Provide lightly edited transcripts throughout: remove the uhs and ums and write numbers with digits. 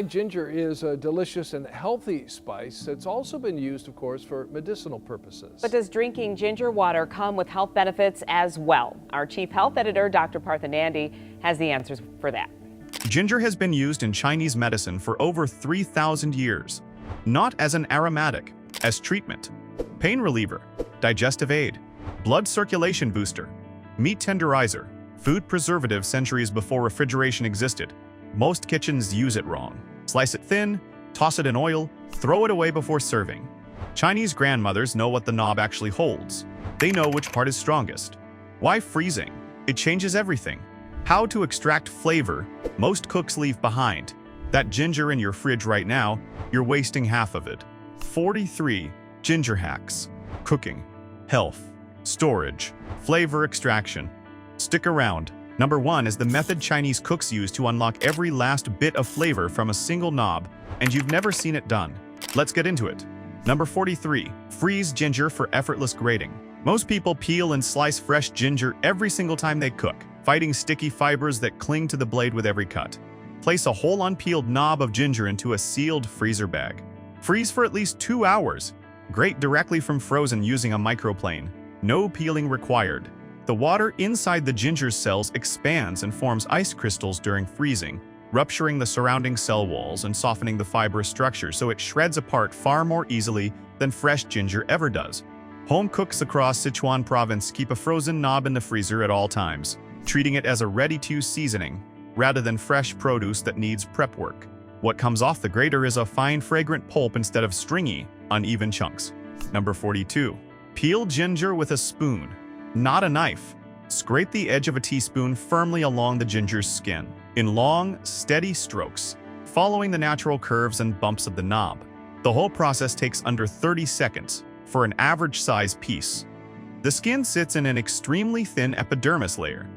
Ginger is a delicious and healthy spice. It's also been used, of course, for medicinal purposes. But does drinking ginger water come with health benefits as well? Our chief health editor, Dr. Nandi, has the answers for that. Ginger has been used in Chinese medicine for over 3,000 years, not as an aromatic, as treatment, pain reliever, digestive aid, blood circulation booster, meat tenderizer, food preservative centuries before refrigeration existed. Most kitchens use it wrong. Slice it thin, toss it in oil, throw it away before serving. Chinese grandmothers know what the knob actually holds. They know which part is strongest. Why freezing? It changes everything. How to extract flavor, most cooks leave behind. That ginger in your fridge right now, you're wasting half of it. 43 ginger hacks. Cooking, health, storage, flavor extraction. Stick around. Number 1 is the method Chinese cooks use to unlock every last bit of flavor from a single knob, and you've never seen it done. Let's get into it. Number 43, freeze ginger for effortless grating. Most people peel and slice fresh ginger every single time they cook, fighting sticky fibers that cling to the blade with every cut. Place a whole unpeeled knob of ginger into a sealed freezer bag. Freeze for at least 2 hours. Grate directly from frozen using a microplane. No peeling required. The water inside the ginger cells expands and forms ice crystals during freezing, rupturing the surrounding cell walls and softening the fibrous structure so it shreds apart far more easily than fresh ginger ever does. Home cooks across Sichuan province keep a frozen knob in the freezer at all times, treating it as a ready-to-use seasoning, rather than fresh produce that needs prep work. What comes off the grater is a fine, fragrant pulp instead of stringy, uneven chunks. Number 42. Peel ginger with a spoon, not a knife. Scrape the edge of a teaspoon firmly along the ginger's skin, in long, steady strokes, following the natural curves and bumps of the knob. The whole process takes under 30 seconds for an average-size piece. The skin sits in an extremely thin epidermis layer,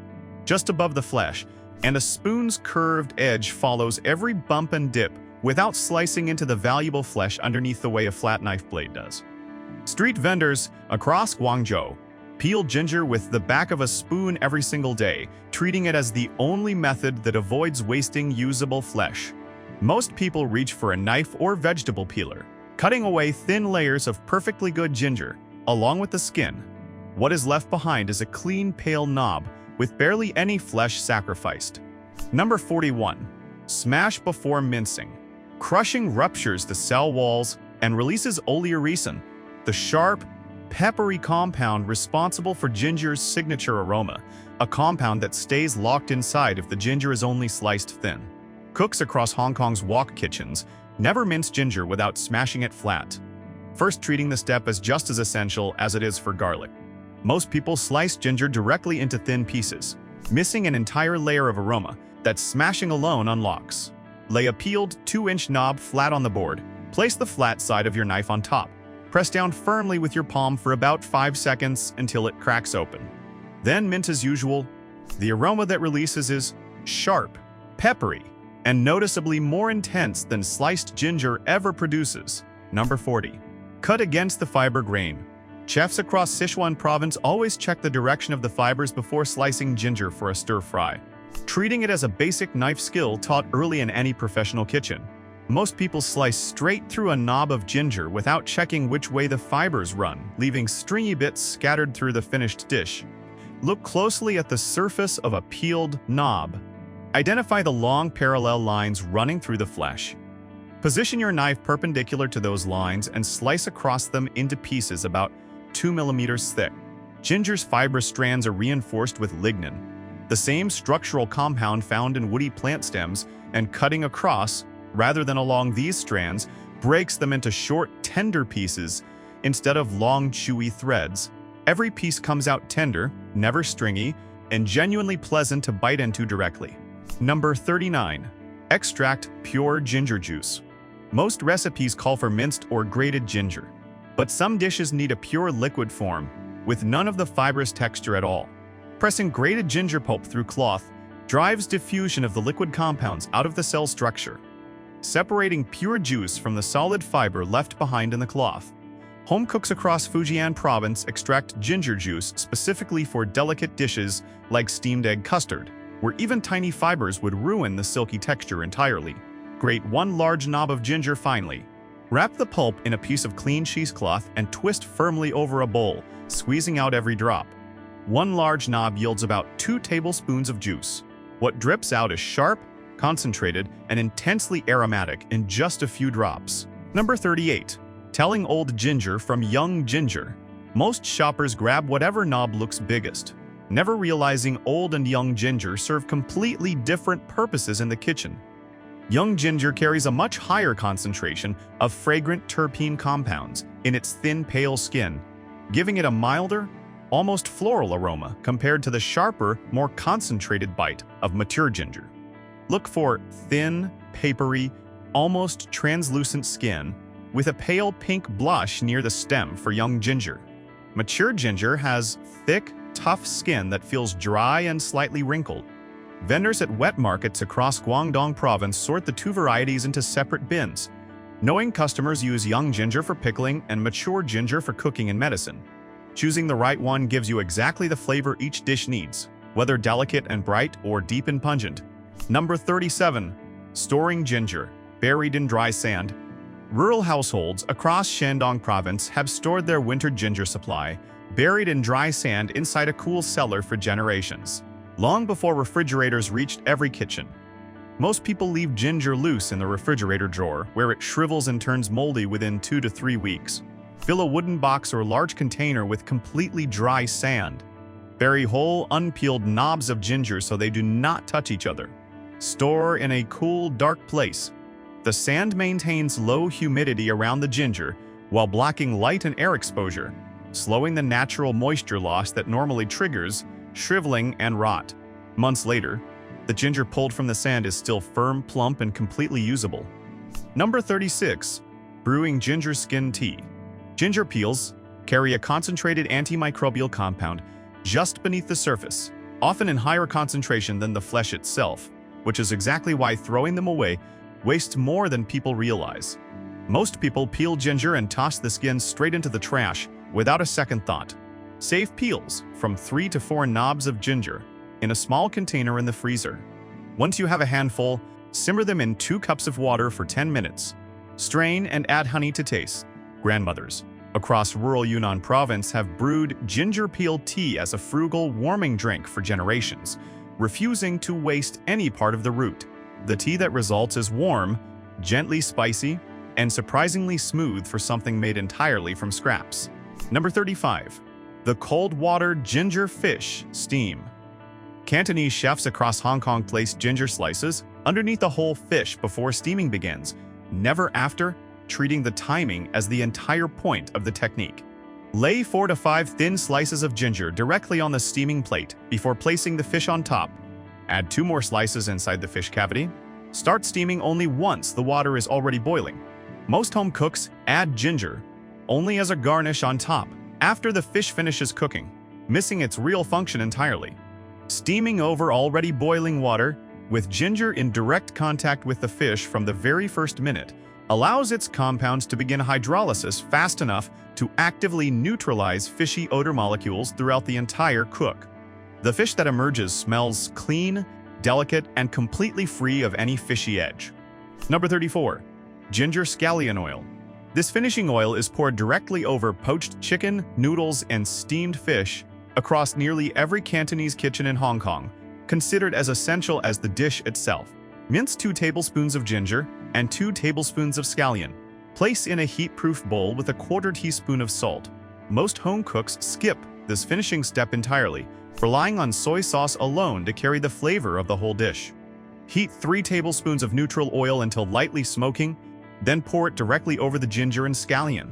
just above the flesh, and a spoon's curved edge follows every bump and dip without slicing into the valuable flesh underneath the way a flat knife blade does. Street vendors across Guangzhou peel ginger with the back of a spoon every single day, treating it as the only method that avoids wasting usable flesh. Most people reach for a knife or vegetable peeler, cutting away thin layers of perfectly good ginger, along with the skin. What is left behind is a clean, pale knob with barely any flesh sacrificed. Number 41. Smash before mincing. Crushing ruptures the cell walls and releases oleoresin, the sharp, peppery compound responsible for ginger's signature aroma, a compound that stays locked inside if the ginger is only sliced thin. Cooks across Hong Kong's wok kitchens never mince ginger without smashing it flat. First, treating the step as just as essential as it is for garlic. Most people slice ginger directly into thin pieces, missing an entire layer of aroma that smashing alone unlocks. Lay a peeled 2-inch knob flat on the board. Place the flat side of your knife on top. Press down firmly with your palm for about 5 seconds until it cracks open. Then mince as usual. The aroma that releases is sharp, peppery, and noticeably more intense than sliced ginger ever produces. Number 40. Cut against the fiber grain. Chefs across Sichuan province always check the direction of the fibers before slicing ginger for a stir-fry, treating it as a basic knife skill taught early in any professional kitchen. Most people slice straight through a knob of ginger without checking which way the fibers run, leaving stringy bits scattered through the finished dish. Look closely at the surface of a peeled knob. Identify the long parallel lines running through the flesh. Position your knife perpendicular to those lines and slice across them into pieces about 2 millimeters thick. Ginger's fibrous strands are reinforced with lignin, the same structural compound found in woody plant stems, and cutting across, rather than along these strands, breaks them into short, tender pieces instead of long, chewy threads. Every piece comes out tender, never stringy, and genuinely pleasant to bite into directly. Number 39. Extract pure ginger juice. Most recipes call for minced or grated ginger, but some dishes need a pure liquid form, with none of the fibrous texture at all. Pressing grated ginger pulp through cloth drives diffusion of the liquid compounds out of the cell structure, separating pure juice from the solid fiber left behind in the cloth. Home cooks across Fujian province extract ginger juice specifically for delicate dishes like steamed egg custard, where even tiny fibers would ruin the silky texture entirely. Grate 1 large knob of ginger finely. Wrap the pulp in a piece of clean cheesecloth and twist firmly over a bowl, squeezing out every drop. 1 large knob yields about 2 tablespoons of juice. What drips out is sharp, concentrated, and intensely aromatic in just a few drops. Number 38. Telling old ginger from young ginger. Most shoppers grab whatever knob looks biggest, never realizing old and young ginger serve completely different purposes in the kitchen. Young ginger carries a much higher concentration of fragrant terpene compounds in its thin, pale skin, giving it a milder, almost floral aroma compared to the sharper, more concentrated bite of mature ginger. Look for thin, papery, almost translucent skin with a pale pink blush near the stem for young ginger. Mature ginger has thick, tough skin that feels dry and slightly wrinkled. Vendors at wet markets across Guangdong province sort the two varieties into separate bins. Knowing customers use young ginger for pickling and mature ginger for cooking and medicine. Choosing the right one gives you exactly the flavor each dish needs, whether delicate and bright or deep and pungent. Number 37. Storing ginger, buried in dry sand. Rural households across Shandong province have stored their winter ginger supply, buried in dry sand inside a cool cellar for generations, long before refrigerators reached every kitchen. Most people leave ginger loose in the refrigerator drawer, where it shrivels and turns moldy within 2 to 3 weeks. Fill a wooden box or large container with completely dry sand. Bury whole, unpeeled knobs of ginger so they do not touch each other. Store in a cool, dark place. The sand maintains low humidity around the ginger while blocking light and air exposure, slowing the natural moisture loss that normally triggers shriveling and rot. Months later, the ginger pulled from the sand is still firm, plump, and completely usable. Number 36. Brewing ginger skin tea. Ginger peels carry a concentrated antimicrobial compound just beneath the surface, often in higher concentration than the flesh itself, which is exactly why throwing them away wastes more than people realize. Most people peel ginger and toss the skin straight into the trash without a second thought. Save peels from 3 to 4 knobs of ginger in a small container in the freezer. Once you have a handful, simmer them in 2 cups of water for 10 minutes. Strain and add honey to taste. Grandmothers across rural Yunnan province have brewed ginger peel tea as a frugal, warming drink for generations, refusing to waste any part of the root. The tea that results is warm, gently spicy, and surprisingly smooth for something made entirely from scraps. Number 35. The cold water ginger fish steam. Cantonese chefs across Hong Kong place ginger slices underneath the whole fish before steaming begins, never after, treating the timing as the entire point of the technique. Lay 4 to 5 thin slices of ginger directly on the steaming plate before placing the fish on top. Add 2 more slices inside the fish cavity. Start steaming only once the water is already boiling. Most home cooks add ginger only as a garnish on top after the fish finishes cooking, missing its real function entirely. Steaming over already boiling water with ginger in direct contact with the fish from the very first minute allows its compounds to begin hydrolysis fast enough to actively neutralize fishy odor molecules throughout the entire cook. The fish that emerges smells clean, delicate, and completely free of any fishy edge. Number 34. Ginger scallion oil. This finishing oil is poured directly over poached chicken, noodles, and steamed fish across nearly every Cantonese kitchen in Hong Kong, considered as essential as the dish itself. Mince 2 tablespoons of ginger and 2 tablespoons of scallion. Place in a heat-proof bowl with a 1/4 teaspoon of salt. Most home cooks skip this finishing step entirely, relying on soy sauce alone to carry the flavor of the whole dish. Heat 3 tablespoons of neutral oil until lightly smoking, then pour it directly over the ginger and scallion.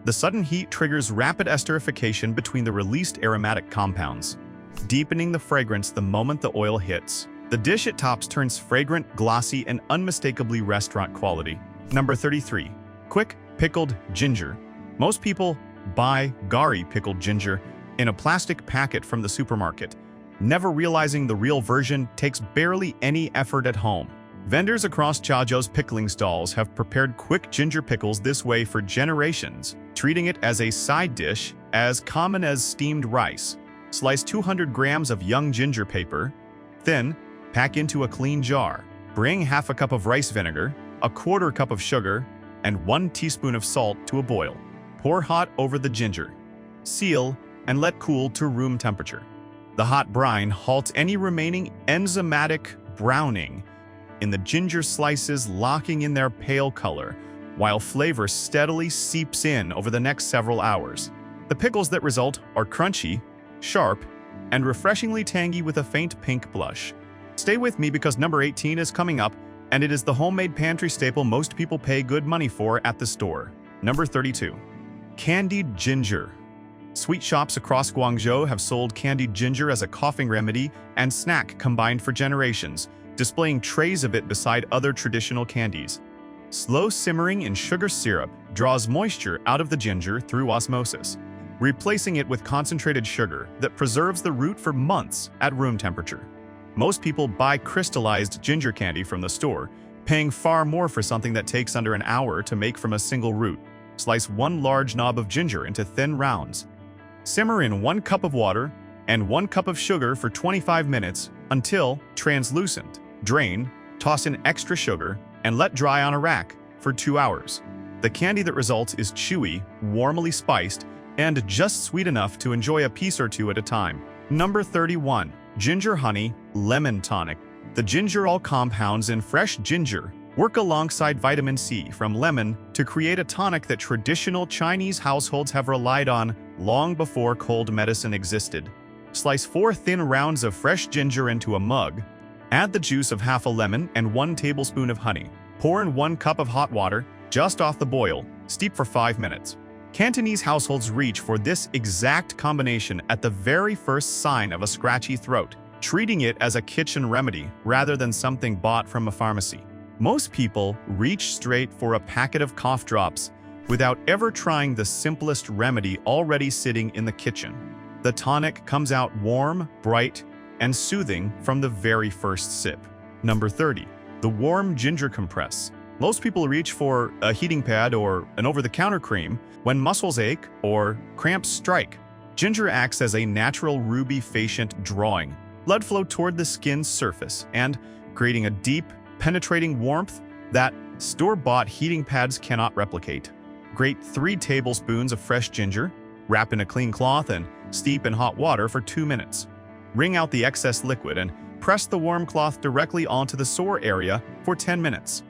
The sudden heat triggers rapid esterification between the released aromatic compounds, deepening the fragrance the moment the oil hits. The dish it tops turns fragrant, glossy, and unmistakably restaurant quality. Number 33. Quick pickled ginger. Most people buy gari pickled ginger in a plastic packet from the supermarket, never realizing the real version takes barely any effort at home. Vendors across Chaozhou's pickling stalls have prepared quick ginger pickles this way for generations, treating it as a side dish as common as steamed rice. Slice 200 grams of young ginger paper, thin, pack into a clean jar. Bring half a cup of rice vinegar, a quarter cup of sugar, and 1 teaspoon of salt to a boil. Pour hot over the ginger. Seal and let cool to room temperature. The hot brine halts any remaining enzymatic browning in the ginger slices, locking in their pale color, while flavor steadily seeps in over the next several hours. The pickles that result are crunchy, sharp, and refreshingly tangy with a faint pink blush. Stay with me because number 18 is coming up, and it is the homemade pantry staple most people pay good money for at the store. Number 32. Candied ginger. Sweet shops across Guangzhou have sold candied ginger as a coughing remedy and snack combined for generations, displaying trays of it beside other traditional candies. Slow simmering in sugar syrup draws moisture out of the ginger through osmosis, replacing it with concentrated sugar that preserves the root for months at room temperature. Most people buy crystallized ginger candy from the store, paying far more for something that takes under an hour to make from a single root. Slice 1 large knob of ginger into thin rounds. Simmer in 1 cup of water and 1 cup of sugar for 25 minutes until translucent. Drain, toss in extra sugar, and let dry on a rack for 2 hours. The candy that results is chewy, warmly spiced, and just sweet enough to enjoy a piece or two at a time. Number 31. Ginger honey lemon tonic. The gingerol compounds in fresh ginger work alongside vitamin C from lemon to create a tonic that traditional Chinese households have relied on long before cold medicine existed. Slice 4 thin rounds of fresh ginger into a mug. Add the juice of half a lemon and 1 tablespoon of honey. Pour in 1 cup of hot water, just off the boil. Steep for 5 minutes. Cantonese households reach for this exact combination at the very first sign of a scratchy throat, treating it as a kitchen remedy rather than something bought from a pharmacy. Most people reach straight for a packet of cough drops without ever trying the simplest remedy already sitting in the kitchen. The tonic comes out warm, bright, and soothing from the very first sip. Number 30. The warm ginger compress. Most people reach for a heating pad or an over-the-counter cream when muscles ache or cramps strike. Ginger acts as a natural ruby facient drawing blood flow toward the skin's surface and creating a deep, penetrating warmth that store-bought heating pads cannot replicate. Grate 3 tablespoons of fresh ginger, wrap in a clean cloth, and steep in hot water for 2 minutes. Wring out the excess liquid and press the warm cloth directly onto the sore area for 10 minutes.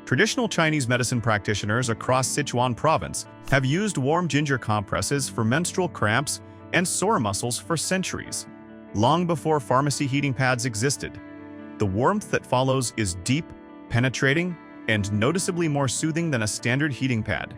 Traditional Chinese medicine practitioners across Sichuan province have used warm ginger compresses for menstrual cramps and sore muscles for centuries, long before pharmacy heating pads existed. The warmth that follows is deep, penetrating, and noticeably more soothing than a standard heating pad.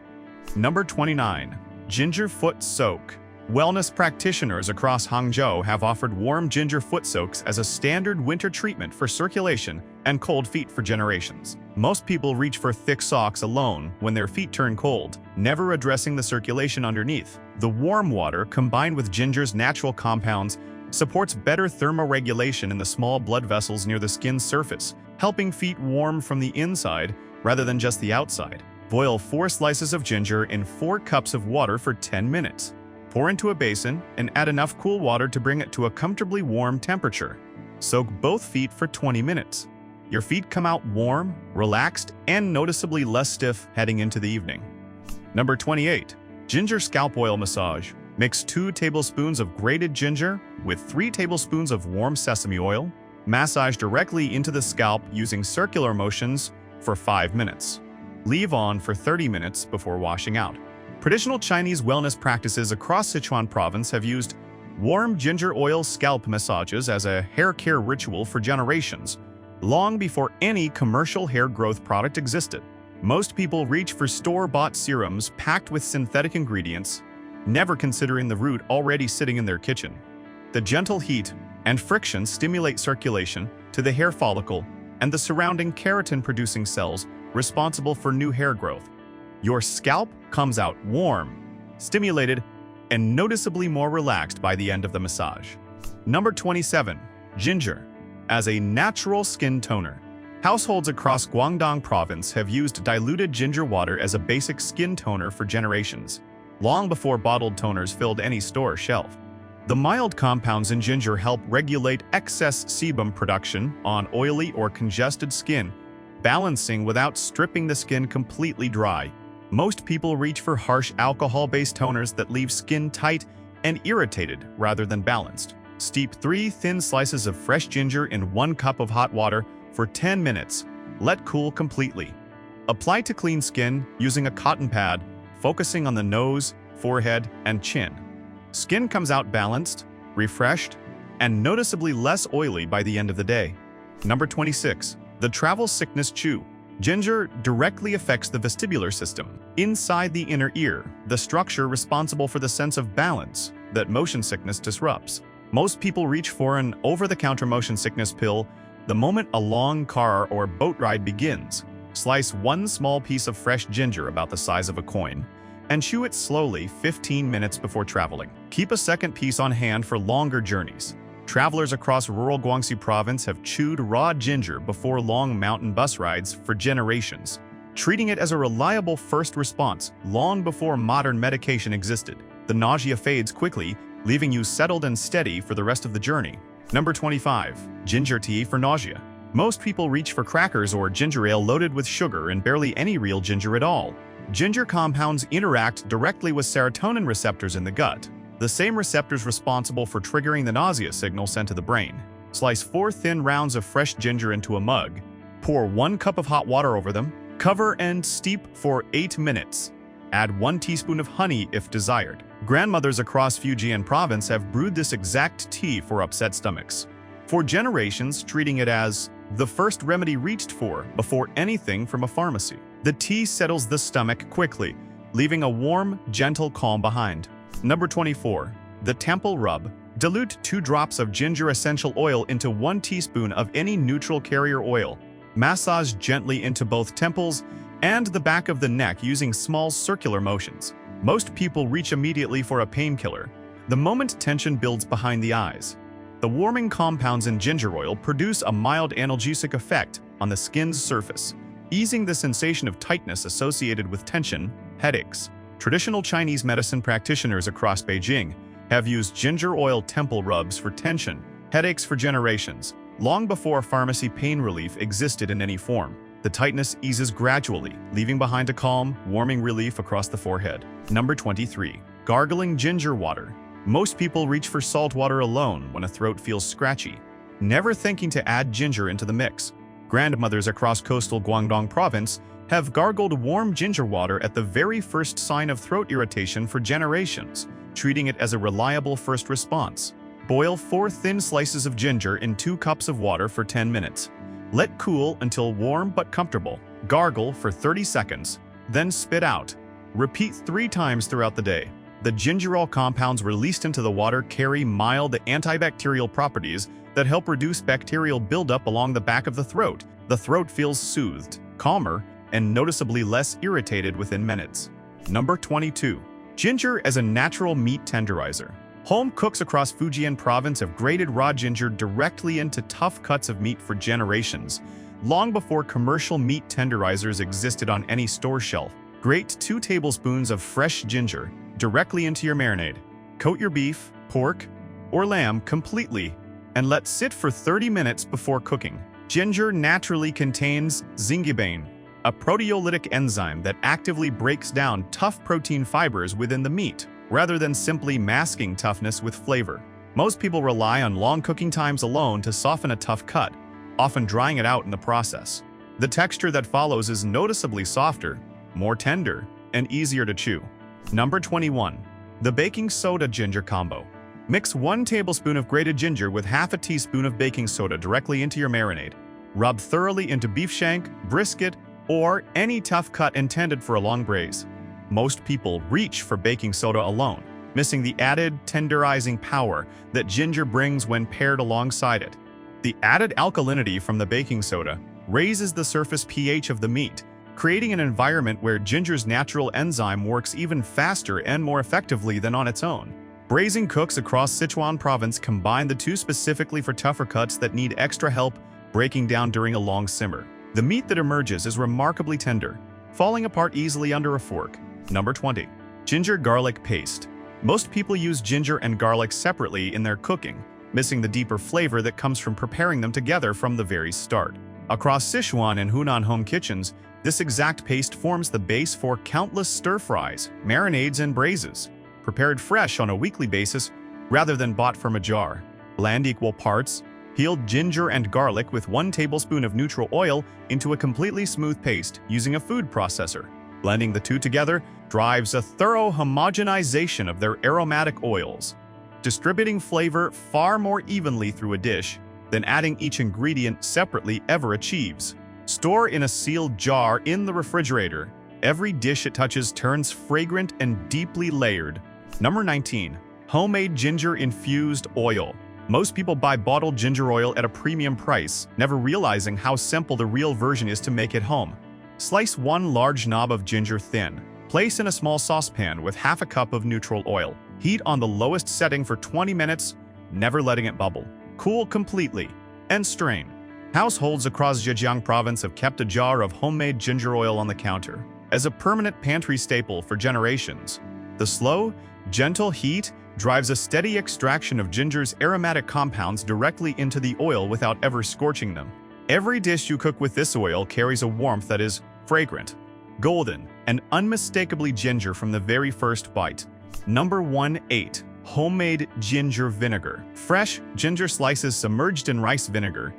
Number 29. Ginger foot soak. Wellness practitioners across Hangzhou have offered warm ginger foot soaks as a standard winter treatment for circulation and cold feet for generations. Most people reach for thick socks alone when their feet turn cold, never addressing the circulation underneath. The warm water, combined with ginger's natural compounds, supports better thermoregulation in the small blood vessels near the skin's surface, helping feet warm from the inside rather than just the outside. Boil 4 slices of ginger in 4 cups of water for 10 minutes. Pour into a basin and add enough cool water to bring it to a comfortably warm temperature. Soak both feet for 20 minutes. Your feet come out warm, relaxed, and noticeably less stiff heading into the evening. Number 28. Ginger scalp oil massage. Mix 2 tablespoons of grated ginger with 3 tablespoons of warm sesame oil. Massage directly into the scalp using circular motions for 5 minutes. Leave on for 30 minutes before washing out. Traditional Chinese wellness practices across Sichuan province have used warm ginger oil scalp massages as a hair care ritual for generations, long before any commercial hair growth product existed. Most people reach for store-bought serums packed with synthetic ingredients, never considering the root already sitting in their kitchen. The gentle heat and friction stimulate circulation to the hair follicle and the surrounding keratin-producing cells responsible for new hair growth. Your scalp comes out warm, stimulated, and noticeably more relaxed by the end of the massage. Number 27. Ginger. As a natural skin toner. Households across Guangdong province have used diluted ginger water as a basic skin toner for generations, long before bottled toners filled any store shelf. The mild compounds in ginger help regulate excess sebum production on oily or congested skin, balancing without stripping the skin completely dry. Most people reach for harsh alcohol-based toners that leave skin tight and irritated rather than balanced. Steep 3 thin slices of fresh ginger in 1 cup of hot water for 10 minutes. Let cool completely. Apply to clean skin using a cotton pad, focusing on the nose, forehead, and chin. Skin comes out balanced, refreshed, and noticeably less oily by the end of the day. Number 26. The Travel Sickness Chew. Ginger directly affects the vestibular system, inside the inner ear, the structure responsible for the sense of balance that motion sickness disrupts. Most people reach for an over-the-counter motion sickness pill the moment a long car or boat ride begins. Slice 1 small piece of fresh ginger about the size of a coin and chew it slowly 15 minutes before traveling. Keep a second piece on hand for longer journeys. Travelers across rural Guangxi province have chewed raw ginger before long mountain bus rides for generations, treating it as a reliable first response long before modern medication existed. The nausea fades quickly, leaving you settled and steady for the rest of the journey. Number 25. Ginger tea for nausea. Most people reach for crackers or ginger ale loaded with sugar and barely any real ginger at all. Ginger compounds interact directly with serotonin receptors in the gut, the same receptors responsible for triggering the nausea signal sent to the brain. Slice 4 thin rounds of fresh ginger into a mug. Pour 1 cup of hot water over them. Cover and steep for 8 minutes. Add 1 teaspoon of honey if desired. Grandmothers across Fujian province have brewed this exact tea for upset stomachs for generations, treating it as the first remedy reached for before anything from a pharmacy. The tea settles the stomach quickly, leaving a warm, gentle calm behind. Number 24. The temple rub. Dilute 2 drops of ginger essential oil into 1 teaspoon of any neutral carrier oil. Massage gently into both temples and the back of the neck using small circular motions. Most people reach immediately for a painkiller the moment tension builds behind the eyes. The warming compounds in ginger oil produce a mild analgesic effect on the skin's surface, easing the sensation of tightness associated with tension, headaches. Traditional Chinese medicine practitioners across Beijing have used ginger oil temple rubs for tension, headaches for generations, long before pharmacy pain relief existed in any form. The tightness eases gradually, leaving behind a calm, warming relief across the forehead. Number 23. Gargling ginger water. Most people reach for salt water alone when a throat feels scratchy, never thinking to add ginger into the mix. Grandmothers across coastal Guangdong province have gargled warm ginger water at the very first sign of throat irritation for generations, treating it as a reliable first response. Boil 4 thin slices of ginger in 2 cups of water for 10 minutes. Let cool until warm but comfortable. Gargle for 30 seconds, then spit out. Repeat 3 times throughout the day. The gingerol compounds released into the water carry mild antibacterial properties that help reduce bacterial buildup along the back of the throat. The throat feels soothed, calmer, and noticeably less irritated within minutes. Number 22. Ginger as a natural meat tenderizer. Home cooks across Fujian province have grated raw ginger directly into tough cuts of meat for generations, long before commercial meat tenderizers existed on any store shelf. Grate 2 tablespoons of fresh ginger directly into your marinade. Coat your beef, pork, or lamb completely and let sit for 30 minutes before cooking. Ginger naturally contains zingiberine, a proteolytic enzyme that actively breaks down tough protein fibers within the meat, rather than simply masking toughness with flavor. Most people rely on long cooking times alone to soften a tough cut, often drying it out in the process. The texture that follows is noticeably softer, more tender, and easier to chew. Number 21. The baking soda ginger combo. Mix 1 tablespoon of grated ginger with half a teaspoon of baking soda directly into your marinade. Rub thoroughly into beef shank, brisket, or any tough cut intended for a long braise. Most people reach for baking soda alone, missing the added tenderizing power that ginger brings when paired alongside it. The added alkalinity from the baking soda raises the surface pH of the meat, creating an environment where ginger's natural enzyme works even faster and more effectively than on its own. Braising cooks across Sichuan province combine the two specifically for tougher cuts that need extra help breaking down during a long simmer. The meat that emerges is remarkably tender, falling apart easily under a fork. Number 20. Ginger garlic paste. Most people use ginger and garlic separately in their cooking, missing the deeper flavor that comes from preparing them together from the very start. Across Sichuan and Hunan home kitchens, this exact paste forms the base for countless stir-fries, marinades, and braises, prepared fresh on a weekly basis rather than bought from a jar. Blend equal parts peeled ginger and garlic with 1 tablespoon of neutral oil into a completely smooth paste using a food processor. Blending the two together drives a thorough homogenization of their aromatic oils, distributing flavor far more evenly through a dish than adding each ingredient separately ever achieves. Store in a sealed jar in the refrigerator. Every dish it touches turns fragrant and deeply layered. Number 19. Homemade ginger infused oil. Most people buy bottled ginger oil at a premium price, never realizing how simple the real version is to make at home. Slice 1 large knob of ginger thin. Place in a small saucepan with half a cup of neutral oil. Heat on the lowest setting for 20 minutes, never letting it bubble. Cool completely, and strain. Households across Zhejiang province have kept a jar of homemade ginger oil on the counter as a permanent pantry staple for generations. The slow, gentle heat drives a steady extraction of ginger's aromatic compounds directly into the oil without ever scorching them. Every dish you cook with this oil carries a warmth that is fragrant, golden, and unmistakably ginger from the very first bite. Number 18. Homemade ginger vinegar. Fresh ginger slices submerged in rice vinegar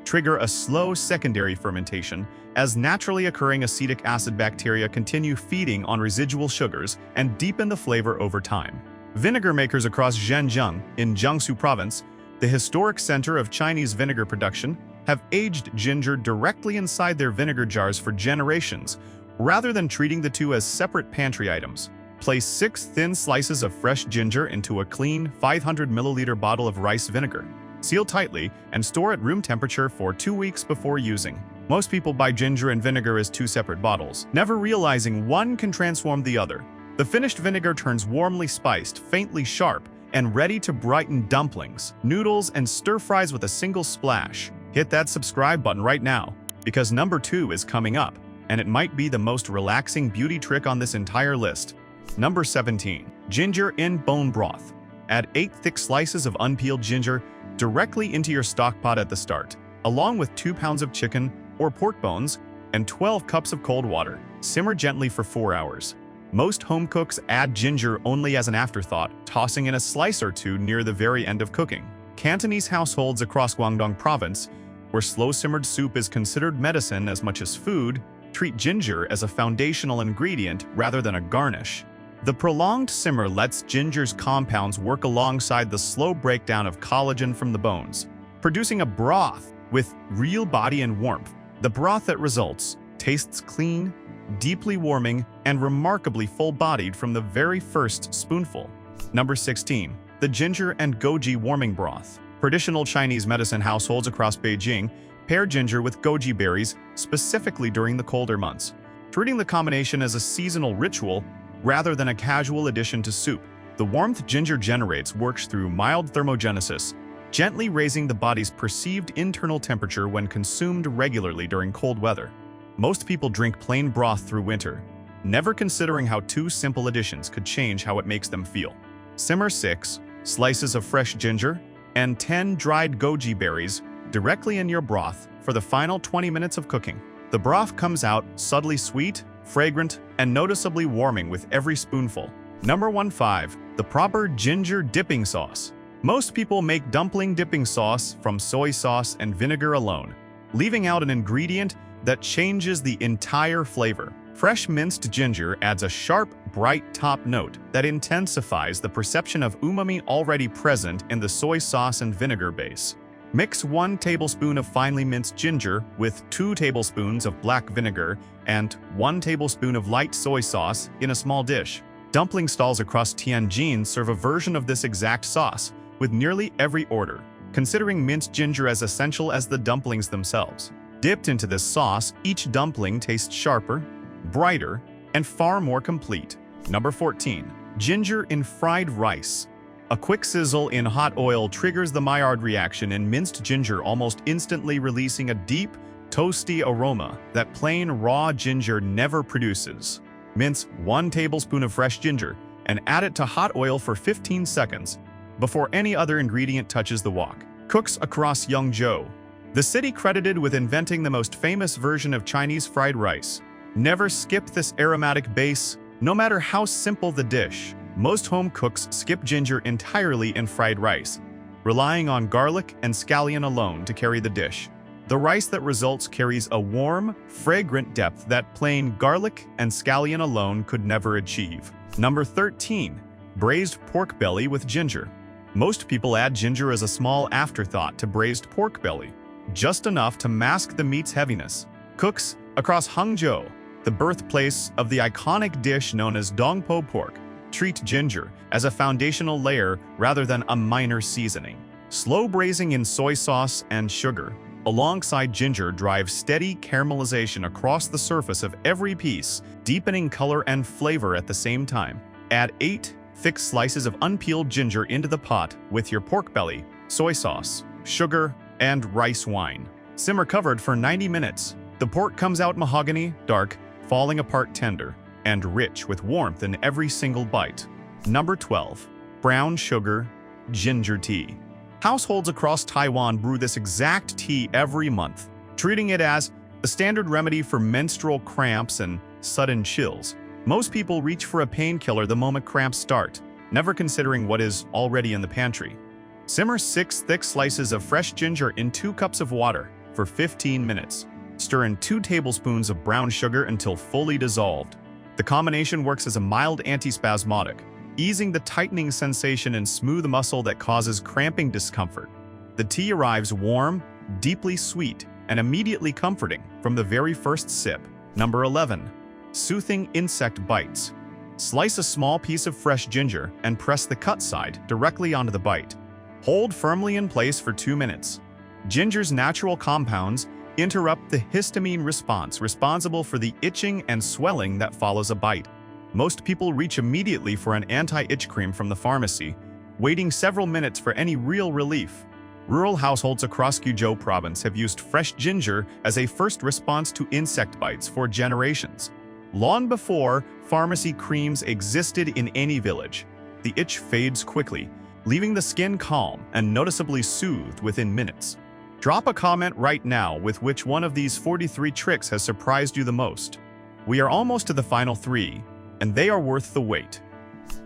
trigger a slow secondary fermentation as naturally occurring acetic acid bacteria continue feeding on residual sugars and deepen the flavor over time. Vinegar makers across Zhejiang in Jiangsu province, the historic center of Chinese vinegar production, have aged ginger directly inside their vinegar jars for generations, rather than treating the two as separate pantry items. Place 6 thin slices of fresh ginger into a clean 500 milliliter bottle of rice vinegar. Seal tightly and store at room temperature for 2 weeks before using. Most people buy ginger and vinegar as 2 separate bottles, never realizing one can transform the other. The finished vinegar turns warmly spiced, faintly sharp, and ready to brighten dumplings, noodles, and stir-fries with a single splash. Hit that subscribe button right now, because number 2 is coming up, and it might be the most relaxing beauty trick on this entire list. Number 17. Ginger in bone broth. Add 8 thick slices of unpeeled ginger directly into your stock pot at the start, along with 2 pounds of chicken or pork bones and 12 cups of cold water. Simmer gently for 4 hours. Most home cooks add ginger only as an afterthought, tossing in a slice or two near the very end of cooking. Cantonese households across Guangdong province, where slow-simmered soup is considered medicine as much as food, treat ginger as a foundational ingredient rather than a garnish. The prolonged simmer lets ginger's compounds work alongside the slow breakdown of collagen from the bones, producing a broth with real body and warmth. The broth that results tastes clean, deeply warming, and remarkably full-bodied from the very first spoonful. Number 16. The ginger and goji warming broth. Traditional Chinese medicine households across Beijing pair ginger with goji berries specifically during the colder months, treating the combination as a seasonal ritual rather than a casual addition to soup. The warmth ginger generates works through mild thermogenesis, gently raising the body's perceived internal temperature when consumed regularly during cold weather. Most people drink plain broth through winter, never considering how 2 simple additions could change how it makes them feel. Simmer 6 slices of fresh ginger and 10 dried goji berries directly in your broth for the final 20 minutes of cooking. The broth comes out subtly sweet, fragrant, and noticeably warming with every spoonful. Number 15. The proper ginger dipping sauce. Most people make dumpling dipping sauce from soy sauce and vinegar alone, leaving out an ingredient that changes the entire flavor. Fresh minced ginger adds a sharp, bright top note that intensifies the perception of umami already present in the soy sauce and vinegar base. Mix 1 tablespoon of finely minced ginger with 2 tablespoons of black vinegar and 1 tablespoon of light soy sauce in a small dish. Dumpling stalls across Tianjin serve a version of this exact sauce with nearly every order, considering minced ginger as essential as the dumplings themselves. Dipped into this sauce, each dumpling tastes sharper, brighter, and far more complete. Number 14. Ginger in fried rice. A quick sizzle in hot oil triggers the Maillard reaction in minced ginger, almost instantly releasing a deep, toasty aroma that plain raw ginger never produces. Mince 1 tablespoon of fresh ginger and add it to hot oil for 15 seconds before any other ingredient touches the wok. Cooks across Yangzhou, The city credited with inventing the most famous version of Chinese fried rice. Never skip this aromatic base, no matter how simple the dish. Most home cooks skip ginger entirely in fried rice, relying on garlic and scallion alone to carry the dish. The rice that results carries a warm, fragrant depth that plain garlic and scallion alone could never achieve. Number 13. Braised pork belly with ginger. Most people add ginger as a small afterthought to braised pork belly, just enough to mask the meat's heaviness. Cooks across Hangzhou, the birthplace of the iconic dish known as dongpo pork, treat ginger as a foundational layer rather than a minor seasoning. Slow braising in soy sauce and sugar alongside ginger drives steady caramelization across the surface of every piece, deepening color and flavor at the same time. Add 8 thick slices of unpeeled ginger into the pot with your pork belly, soy sauce, sugar, and rice wine. Simmer covered for 90 minutes. The pork comes out mahogany, dark, falling apart tender, and rich with warmth in every single bite. Number 12. Brown sugar ginger tea. Households across Taiwan brew this exact tea every month, treating it as a standard remedy for menstrual cramps and sudden chills. Most people reach for a painkiller the moment cramps start, never considering what is already in the pantry. Simmer 6 thick slices of fresh ginger in 2 cups of water for 15 minutes. Stir in 2 tablespoons of brown sugar until fully dissolved. The combination works as a mild antispasmodic, easing the tightening sensation and smooth muscle that causes cramping discomfort. The tea arrives warm, deeply sweet, and immediately comforting from the very first sip. Number 11. Soothing insect bites. Slice a small piece of fresh ginger and press the cut side directly onto the bite. Hold firmly in place for 2 minutes. Ginger's natural compounds interrupt the histamine response responsible for the itching and swelling that follows a bite. Most people reach immediately for an anti-itch cream from the pharmacy, waiting several minutes for any real relief. Rural households across Guizhou province have used fresh ginger as a first response to insect bites for generations. Long before pharmacy creams existed in any village, the itch fades quickly, leaving the skin calm and noticeably soothed within minutes. Drop a comment right now with which one of these 43 tricks has surprised you the most. We are almost to the final 3, and they are worth the wait.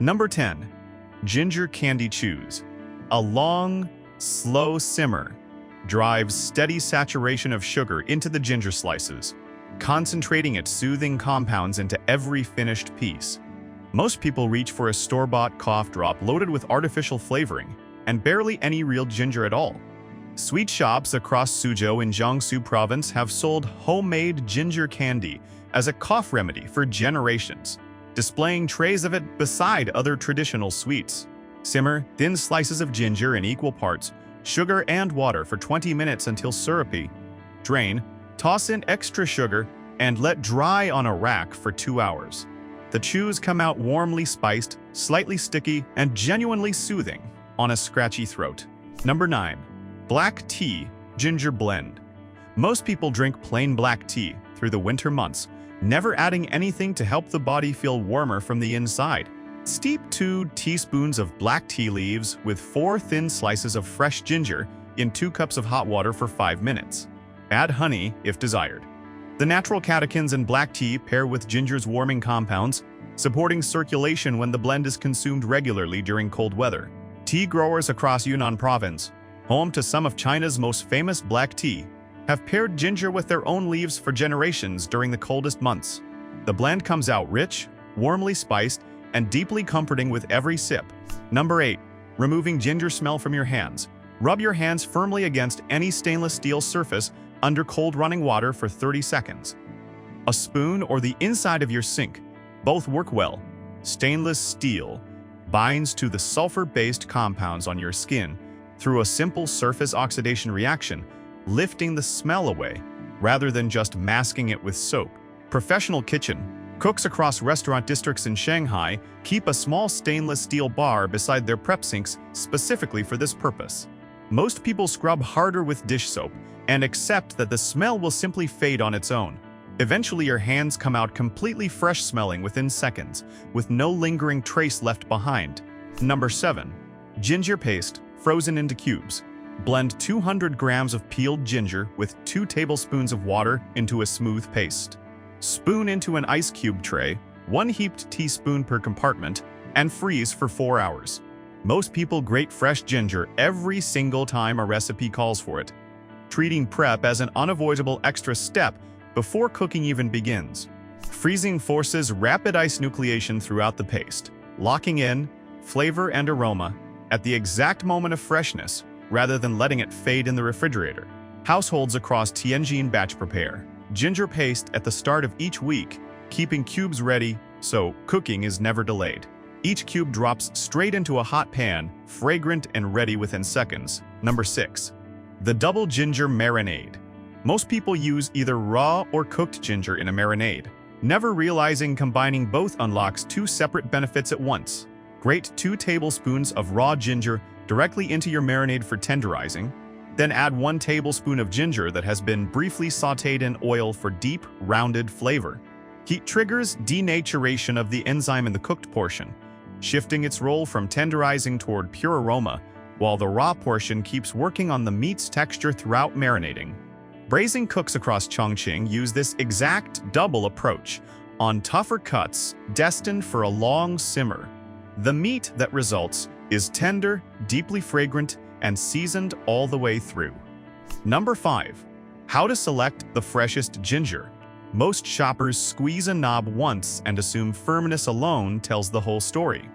Number 10. Ginger candy chews. A long, slow simmer drives steady saturation of sugar into the ginger slices, concentrating its soothing compounds into every finished piece. Most people reach for a store-bought cough drop loaded with artificial flavoring and barely any real ginger at all. Sweet shops across Suzhou in Jiangsu province have sold homemade ginger candy as a cough remedy for generations, displaying trays of it beside other traditional sweets. Simmer thin slices of ginger in equal parts, sugar and water for 20 minutes until syrupy. Drain, toss in extra sugar, and let dry on a rack for 2 hours. The chews come out warmly spiced, slightly sticky, and genuinely soothing on a scratchy throat. Number 9. Black tea ginger blend. Most people drink plain black tea through the winter months, never adding anything to help the body feel warmer from the inside. Steep 2 teaspoons of black tea leaves with 4 thin slices of fresh ginger in 2 cups of hot water for 5 minutes. Add honey if desired. The natural catechins in black tea pair with ginger's warming compounds, supporting circulation when the blend is consumed regularly during cold weather. Tea growers across Yunnan province, home to some of China's most famous black tea, have paired ginger with their own leaves for generations during the coldest months. The blend comes out rich, warmly spiced, and deeply comforting with every sip. Number 8. Removing ginger smell from your hands. Rub your hands firmly against any stainless steel surface under cold running water for 30 seconds. A spoon or the inside of your sink, both work well. Stainless steel binds to the sulfur-based compounds on your skin through a simple surface oxidation reaction, lifting the smell away, rather than just masking it with soap. Professional kitchen cooks across restaurant districts in Shanghai keep a small stainless steel bar beside their prep sinks specifically for this purpose. Most people scrub harder with dish soap and accept that the smell will simply fade on its own. Eventually, your hands come out completely fresh smelling within seconds, with no lingering trace left behind. Number 7. Ginger paste frozen into cubes. Blend 200 grams of peeled ginger with 2 tablespoons of water into a smooth paste. Spoon into an ice cube tray, 1 heaped teaspoon per compartment, and freeze for 4 hours. Most people grate fresh ginger every single time a recipe calls for it, treating prep as an unavoidable extra step before cooking even begins. Freezing forces rapid ice nucleation throughout the paste, locking in flavor and aroma at the exact moment of freshness rather than letting it fade in the refrigerator. Households across Tianjin batch prepare ginger paste at the start of each week, keeping cubes ready so cooking is never delayed. Each cube drops straight into a hot pan, fragrant and ready within seconds. Number 6. The double ginger marinade. Most people use either raw or cooked ginger in a marinade, never realizing combining both unlocks 2 separate benefits at once. Grate 2 tablespoons of raw ginger directly into your marinade for tenderizing, then add 1 tablespoon of ginger that has been briefly sautéed in oil for deep, rounded flavor. Heat triggers denaturation of the enzyme in the cooked portion, shifting its role from tenderizing toward pure aroma, while the raw portion keeps working on the meat's texture throughout marinating. Braising cooks across Chongqing use this exact double approach on tougher cuts destined for a long simmer. The meat that results is tender, deeply fragrant, and seasoned all the way through. Number 5. How to select the freshest ginger. Most shoppers squeeze a knob once and assume firmness alone tells the whole story.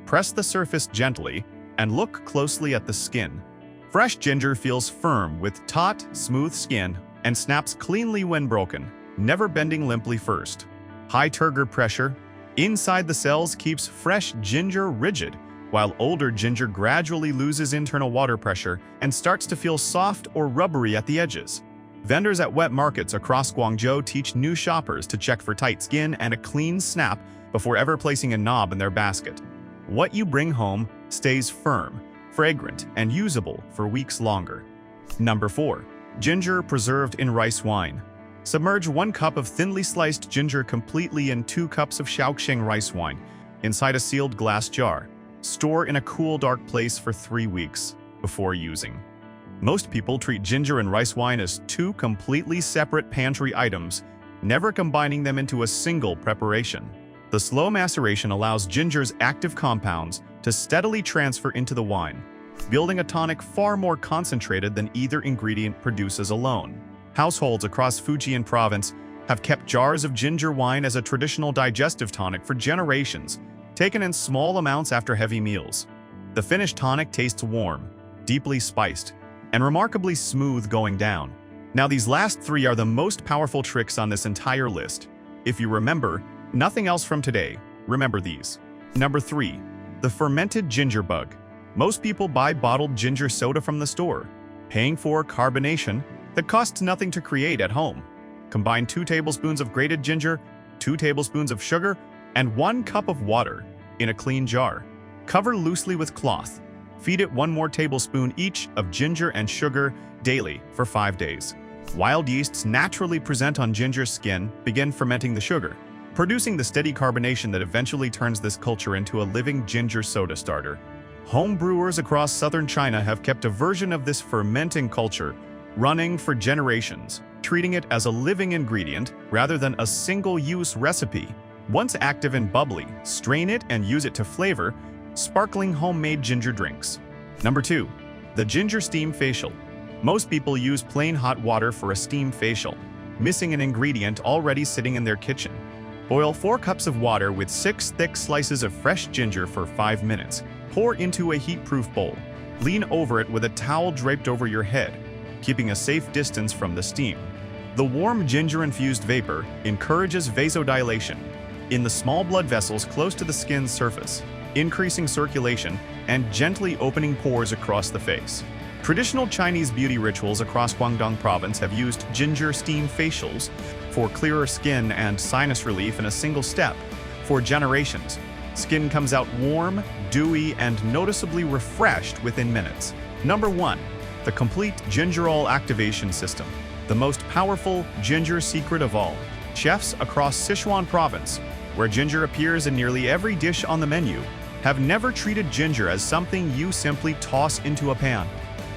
Press the surface gently and look closely at the skin. Fresh ginger feels firm with taut, smooth skin and snaps cleanly when broken, never bending limply first. High turgor pressure inside the cells keeps fresh ginger rigid, while older ginger gradually loses internal water pressure and starts to feel soft or rubbery at the edges. Vendors at wet markets across Guangzhou teach new shoppers to check for tight skin and a clean snap before ever placing a knob in their basket. What you bring home stays firm, fragrant, and usable for weeks longer. Number 4. Ginger preserved in rice wine. Submerge 1 cup of thinly sliced ginger completely in 2 cups of Shaoxing rice wine inside a sealed glass jar. Store in a cool, dark place for 3 weeks before using. Most people treat ginger and rice wine as 2 completely separate pantry items, never combining them into a single preparation. The slow maceration allows ginger's active compounds to steadily transfer into the wine, building a tonic far more concentrated than either ingredient produces alone. Households across Fujian province have kept jars of ginger wine as a traditional digestive tonic for generations, taken in small amounts after heavy meals. The finished tonic tastes warm, deeply spiced, and remarkably smooth going down. Now these last 3 are the most powerful tricks on this entire list. If you remember nothing else from today, remember these. Number 3. The fermented ginger bug. Most people buy bottled ginger soda from the store, paying for carbonation that costs nothing to create at home. Combine 2 tablespoons of grated ginger, 2 tablespoons of sugar, and 1 cup of water in a clean jar. Cover loosely with cloth. Feed it 1 more tablespoon each of ginger and sugar daily for 5 days. Wild yeasts naturally present on ginger skin begin fermenting the sugar, producing the steady carbonation that eventually turns this culture into a living ginger soda starter. Home brewers across southern China have kept a version of this fermenting culture running for generations, treating it as a living ingredient rather than a single-use recipe. Once active and bubbly, strain it and use it to flavor sparkling homemade ginger drinks. Number 2. The ginger steam facial. Most people use plain hot water for a steam facial, missing an ingredient already sitting in their kitchen. Boil 4 cups of water with 6 thick slices of fresh ginger for 5 minutes. Pour into a heat-proof bowl. Lean over it with a towel draped over your head, keeping a safe distance from the steam. The warm ginger-infused vapor encourages vasodilation in the small blood vessels close to the skin's surface, increasing circulation and gently opening pores across the face. Traditional Chinese beauty rituals across Guangdong province have used ginger steam facials for clearer skin and sinus relief in a single step. For generations, skin comes out warm, dewy, and noticeably refreshed within minutes. Number 1. The complete gingerol activation system. The most powerful ginger secret of all. Chefs across Sichuan province, where ginger appears in nearly every dish on the menu, have never treated ginger as something you simply toss into a pan.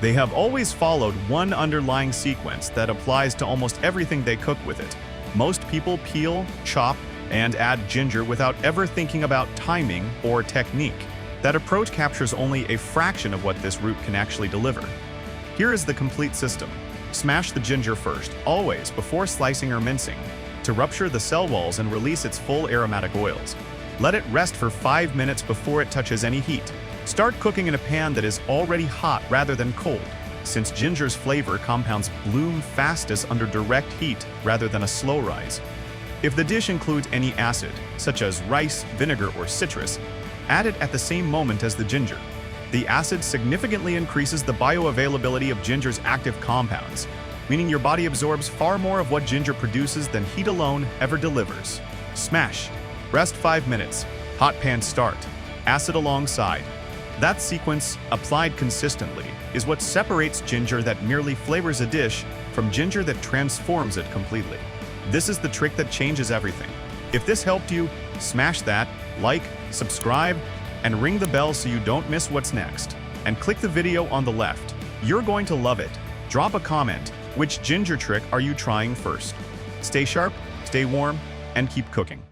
They have always followed one underlying sequence that applies to almost everything they cook with it. Most people peel, chop, and add ginger without ever thinking about timing or technique. That approach captures only a fraction of what this root can actually deliver. Here is the complete system. Smash the ginger first, always before slicing or mincing, to rupture the cell walls and release its full aromatic oils. Let it rest for 5 minutes before it touches any heat. Start cooking in a pan that is already hot rather than cold, since ginger's flavor compounds bloom fastest under direct heat rather than a slow rise. If the dish includes any acid, such as rice, vinegar, or citrus, add it at the same moment as the ginger. The acid significantly increases the bioavailability of ginger's active compounds, meaning your body absorbs far more of what ginger produces than heat alone ever delivers. Smash. Rest 5 minutes. Hot pan start. Acid alongside. That sequence, applied consistently, is what separates ginger that merely flavors a dish from ginger that transforms it completely. This is the trick that changes everything. If this helped you, smash that, like, subscribe, and ring the bell so you don't miss what's next. And click the video on the left. You're going to love it. Drop a comment. Which ginger trick are you trying first? Stay sharp, stay warm, and keep cooking.